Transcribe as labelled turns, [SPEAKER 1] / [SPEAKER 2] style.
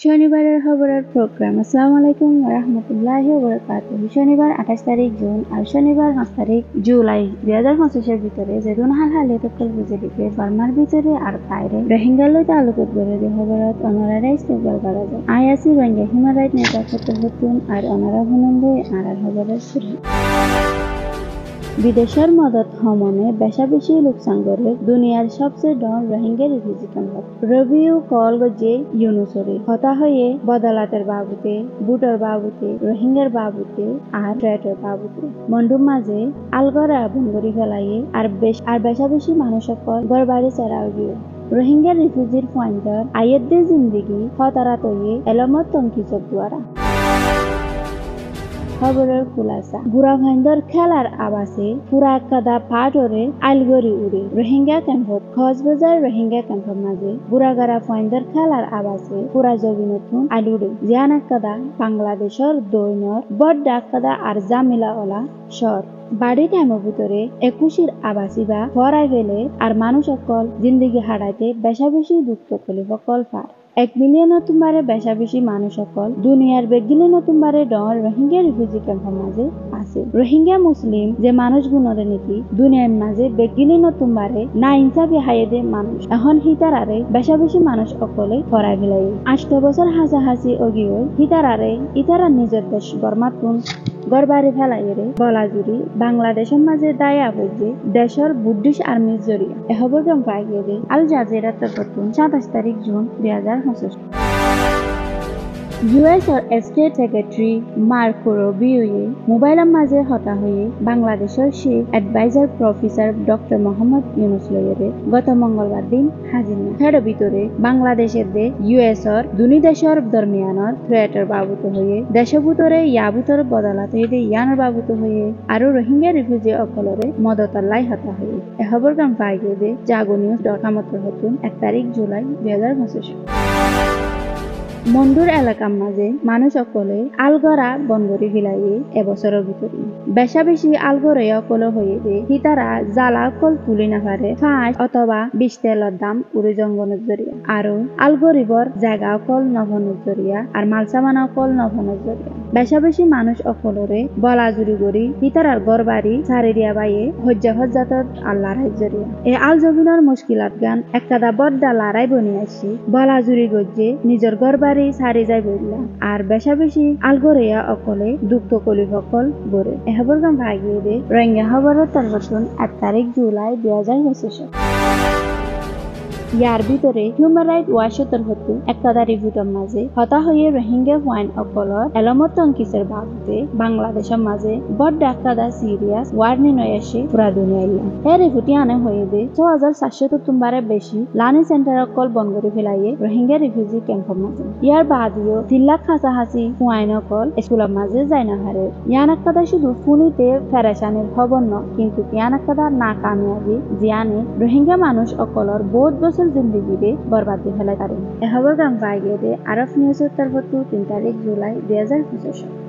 [SPEAKER 1] শনিবারের খবরের প্রোগ্রাম। আসসালামু আলাইকুম ওয়া রাহমাতুল্লাহি ওয়া বারাকাতুহু। শনিবার 28 তারিখ জুন আর শনিবার 5 তারিখ জুলাই 2025 এর ভিতরে যে হালহালি তকল বুঝে বার্মার ভিতরে আর বাইরে রোহিঙ্গা লইতে আলোকত করে যে খবরত অনারা ইস্তেকবাল করা যায়। আইআসি রোহিঙ্গা হিউম্যান রাইট নেতা হতুন আর অনারা হুনন্দে আর খবরের শুরু। বিদেশের মদত হমনে বেশি লোকসাঙ্গরে দুনিয়ার সবচেয়ে ডন রোহিঙ্গা রিফিউজি ক্যাম্প রবিউ কল গজে ইউনুসরে হতা হয়ে বদলাতের বাবুতে বুটর বাবুতে রোহিঙ্গার বাবুতে আর ট্রেটের বাবুতে মন্ডুর মাঝে আলগরা বনগরি ফেলাইয়ে আর বেশি মানুষ সকল ঘর বাড়ি চেরাও গিয়ে রোহিঙ্গা রিফিউজির পয়েন্টার আয়েদ্দে জিন্দিগি হতারাত হয়ে এলমত তঙ্কিচক দ্বারা খবরের খুলাসা বুড়া ভাইন্দর খেলার আবাসে পুরা কাদা পাটরে আলগরি উড়ে রোহিঙ্গা ক্যাম্পত কক্সবাজার রোহিঙ্গা ক্যাম্পের মাঝে বুড়াগারা ভাইন্দর খেলার আবাসে পুরা জগি নতুন আলুড়ে জিয়ানাক কাদা বাংলাদেশের দৈনর বড় ডাক কাদা আর জামিলা ওলা শহর বাড়ি টাইমের ভিতরে 21 আবাসী বা হরাই ফেলে আর মানুষ সকল জিন্দিগি হারাইতে বেশি দুঃখ কলি সকল পার 1 মিলিয়ন তুমারে বেশি মানুষ সকল দুনিয়ার বেগিলে নতুনবারে ডর রোহিঙ্গা রিফিউজি ক্যাম্পের মাঝে আছে রোহিঙ্গা মুসলিম যে মানুষ গুণরে নাকি দুনিয়ার মাঝে বেগিলে নতুনবারে না ইনসাফি হাইদে মানুষ এখন হিতারারে বেশি মানুষ অকলে হরাই ফেলাই 8 বছর হাসাহাসি অগিও হিতারারে ইতারা নিজের দেশ বর্মাতুন গড়বাড়ি ফেলাইরে বলাজুরি বাংলাদেশের মাঝে দায়া হইছে দেশের ব্রিটিশ আর্মির জরিয়া এ খবরটা পাই গিয়ে আল জাজিরা তখন 27 তারিখ জুন 2025 US और state secretary Marco Rubio mobile माजे हता हुए बांग्लादेशर chief adviser professor doctor Muhammad Yunus लयरे गत मंगलवार दिन हाजिर ना हेर भितरे बांग्लादेशेर दे US और दुनी देशर दरमियानर थ्रेटर बाबूत हुए देश भुतरे याबुतर बदलात दे यानर बाबूत हुए आरो रोहिंग्या रिफ्यूजी अकलरे मदतर लाई हता हुए ए खबर काम पाई गे दे jagonews.com हतुन 1 तारीख जुलाई 2025 মন্ডুর এলাকার মাঝে মানুষ সকলে আলগরা বনগরি ফিলাইয়ে এবছরের ভিতরে বেশি আলগরে অকল হয়ে দে হিতারা জ্বালা কল তুলি না পারে 5 অথবা 20 তেলের দাম উড়ে জঙ্গনের জরিয়া আরো আলগরিবর জায়গা অকল নভনের জরিয়া আর মালসামানা অকল নভনের জরিয়া বেশি মানুষ অকলরে বলা জুড়ি গড়ি হিতারার গড় বাড়ি সারি দিয়া বাইয়ে হজ্জাত আল্লাহর জরিয়া এ আল জবিনের মুশকিলাত গান এককাদা বড্ডা লড়াই বনি আসি বলা জুড়ি গজ্জে নিজের গড় সারি যাই বললা আর বেশি আলগরিয়া অকলে দুঃখ কলি সকল গড়ে এ খবর গান ভাগিয়ে দে রোহিঙ্গা খবরের তারবতন 1 তারিখ জুলাই 2025 ইয়ার ভিতরে হিউম্যান রাইট ওয়াশতর হতু এককাদা রিভিউটার মাঝে হতা হয়ে রোহিঙ্গা পয়েন্ট অকলর এলমত তঙ্কিসের বাবুতে বাংলাদেশের মাঝে বড় এককাদা সিরিয়াস ওয়ার্নিং হয়ে আসে পুরা দুনিয়াইয়া এ রিভিউটি আনে হয়ে দে 6400 তুমবারে বেশি লার্নিং সেন্টার অকল বনগরি ফেলাইয়ে রোহিঙ্গা রিফিউজি ক্যাম্পের মাঝে ইয়ার বাদিও 3 লাখ হাসাহাসি পয়েন্ট অকল স্কুলের মাঝে যায় না হারে ইয়ান এককাদা শুধু ফুনিতে ফেরেশানির খবর ন কিন্তু ইয়ান এককাদা না কামিয়াবি জিয়ানে রোহিঙ্গা মানুষ অকলর বহুত जिंदगी रे बर्बादी फैला तारे ए खबर गाम पाई गए आरफ न्यूज उत्तर 3 तारीख जुलाई 2025